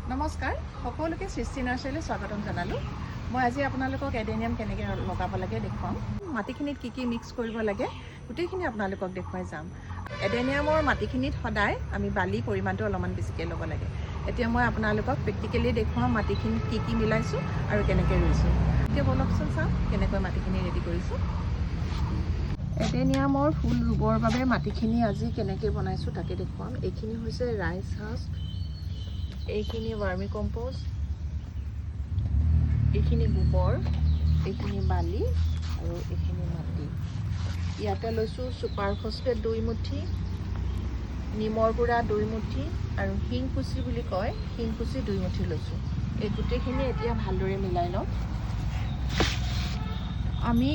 নমস্কাৰ সকলোকে সৃষ্টি নাৰ্চাৰীলৈ স্বাগতম জনালোঁ। মই আজি আপোনালোকক এডেনিয়াম কেনেকৈ লগাব লাগে দেখুৱাম। মাটিখিনিত কি কি মিক্স কৰিব লাগে গোটেইখিনি আপোনালোকক দেখুৱাই যাম। এডেনিয়ামৰ মাটিখিনিত সদায় আমি বালি পৰিমাণটো অলপমান বেছিকৈ ল'ব লাগে। এতিয়া মই আপোনালোকক প্ৰেক্টিকেলি দেখুৱাম মাটিখিনিত কি কি মিলাইছোঁ আৰু কেনেকৈ ৰুইছোঁ। এতিয়া বলকচোন চাওঁ কেনেকৈ মাটিখিনি ৰেডি কৰিছোঁ। এডেনিয়ামৰ ফুল ৰুবৰ বাবে মাটিখিনি আজি কেনেকৈ বনাইছোঁ তাকে দেখুৱাম। এইখিনি হৈছে ৰাইচ হাস্ক, এইখিনি ভাৰ্মি কম্পোষ্ট, এইখিনি গোবৰ, এইখিনি বালি আৰু এইখিনি মাটি। ইয়াতে লৈছোঁ ছুপাৰ ফছফেট 2 মুঠি, নিমৰ গুড়া 2 মুঠি আৰু শিংকুচি বুলি কয় শিংকুচি 2 মুঠি লৈছোঁ। এই গোটেইখিনি এতিয়া ভালদৰে মিলাই লওঁ। আমি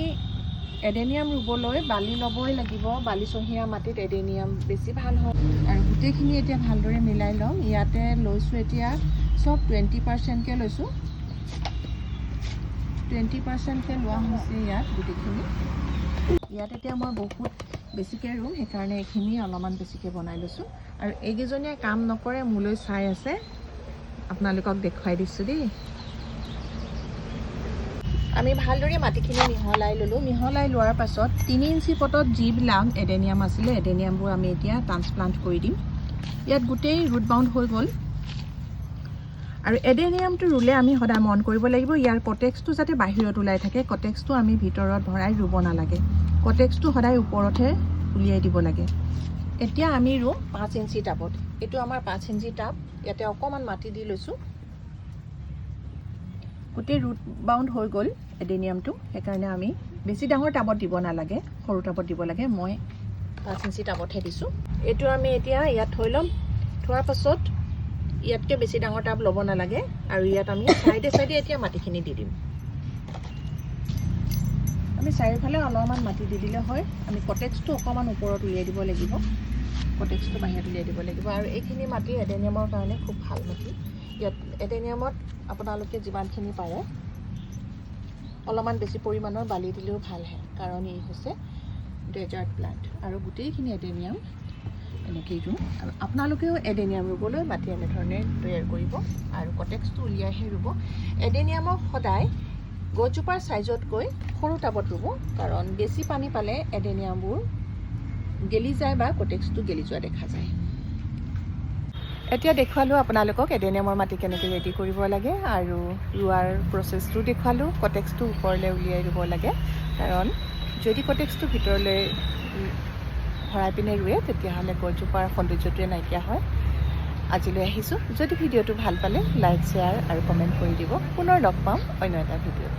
এডেনিয়াম ৰুবলৈ বালি ল'বই লাগিব। বালিচহীয়া মাটিত এডেনিয়াম বেছি ভাল হয় আৰু গোটেইখিনি এতিয়া ভালদৰে মিলাই ল'ম। ইয়াতে লৈছোঁ এতিয়া চব 20%কৈ লৈছোঁ। 20%কৈ লোৱা হৈছে ইয়াত গোটেইখিনি। ইয়াত এতিয়া মই বহুত বেছিকৈ ৰুম, সেইকাৰণে এইখিনি অলপমান বেছিকৈ বনাই লৈছোঁ। আৰু এইকেইজনীয়ে কাম নকৰে মোলৈ চাই আছে, আপোনালোকক দেখুৱাই দিছোঁ দেই। আমি ভালদৰে মাটিখিনি মিহলাই ল'লোঁ। মিহলাই লোৱাৰ পাছত 3 ইঞ্চি পটত যিবিলাক এডেনিয়াম আছিলে এডেনিয়ামবোৰ আমি এতিয়া ট্ৰান্সপ্লান্ট কৰি দিম। ইয়াত গোটেই ৰুট বাউণ্ড হৈ গ'ল। আৰু এডেনিয়ামটো ৰুলে আমি সদায় মন কৰিব লাগিব ইয়াৰ কটেক্সটো যাতে বাহিৰত ওলাই থাকে। কটেক্সটো আমি ভিতৰত ভৰাই ৰুব নালাগে। কটেক্সটো সদায় ওপৰতহে উলিয়াই দিব লাগে। এতিয়া আমি ৰুম 5 ইঞ্চি টাবত। এইটো আমাৰ 5 ইঞ্চি টাব। ইয়াতে অকণমান মাটি দি লৈছোঁ। গোটেই ৰুট বাউণ্ড হৈ গ'ল এডেনিয়ামটো, সেইকাৰণে আমি বেছি ডাঙৰ টাবত দিব নালাগে, সৰু টাবত দিব লাগে। মই 5 ইঞ্চি টাবতহে দিছোঁ। এইটো আমি এতিয়া ইয়াত থৈ ল'ম। থোৱাৰ পাছত ইয়াতকৈ বেছি ডাঙৰ টাব ল'ব নালাগে আৰু ইয়াত আমি চাইডে চাইডে এতিয়া মাটিখিনি দি দিম। আমি চাৰিওফালে অলপমান মাটি দি দিলে হয়। আমি কটেক্সটো অকণমান ওপৰত উলিয়াই দিব লাগিব, কটেক্সটো বাহিৰত উলিয়াই দিব লাগিব। আৰু এইখিনি মাটি এডেনিয়ামৰ কাৰণে খুব ভাল মাটি। ইয়াত এডেনিয়ামত আপোনালোকে যিমানখিনি পাৰে অলপমান বেছি পৰিমাণৰ বালি দিলেও ভাল হয়, কাৰণ ই হৈছে ডেজাৰ্ট প্লাণ্ট। আৰু গোটেইখিনি এডেনিয়াম এনেকেই ৰুম। আৰু আপোনালোকেও এডেনিয়াম ৰুবলৈ মাটি এনেধৰণে তৈয়াৰ কৰিব আৰু কটেক্সটো উলিয়াইহে ৰুব। এডেনিয়ামক সদায় গছজোপাৰ চাইজতকৈ সৰু টাবত ৰুব, কাৰণ বেছি পানী পালে এডেনিয়ামবোৰ গেলি যায় বা কটেক্সটো গেলি যোৱা দেখা যায়। এতিয়া দেখুৱালোঁ আপোনালোকক এডেনিয়ামৰ মাটি কেনেকৈ ৰেডি কৰিব লাগে আৰু ৰোৱাৰ প্ৰচেছটো দেখুৱালোঁ। কটেক্সটো ওপৰলৈ উলিয়াই ৰুব লাগে, কাৰণ যদি কটেক্সটো ভিতৰলৈ ভৰাই পিনে ৰুৱে তেতিয়াহ'লে গছজোপাৰ সৌন্দৰ্যটোৱে নাইকিয়া হয়। আজিলৈ আহিছোঁ। যদি ভিডিঅ'টো ভাল পালে লাইক, শ্বেয়াৰ আৰু কমেণ্ট কৰি দিব। পুনৰ লগ পাম অন্য এটা ভিডিঅ'ত।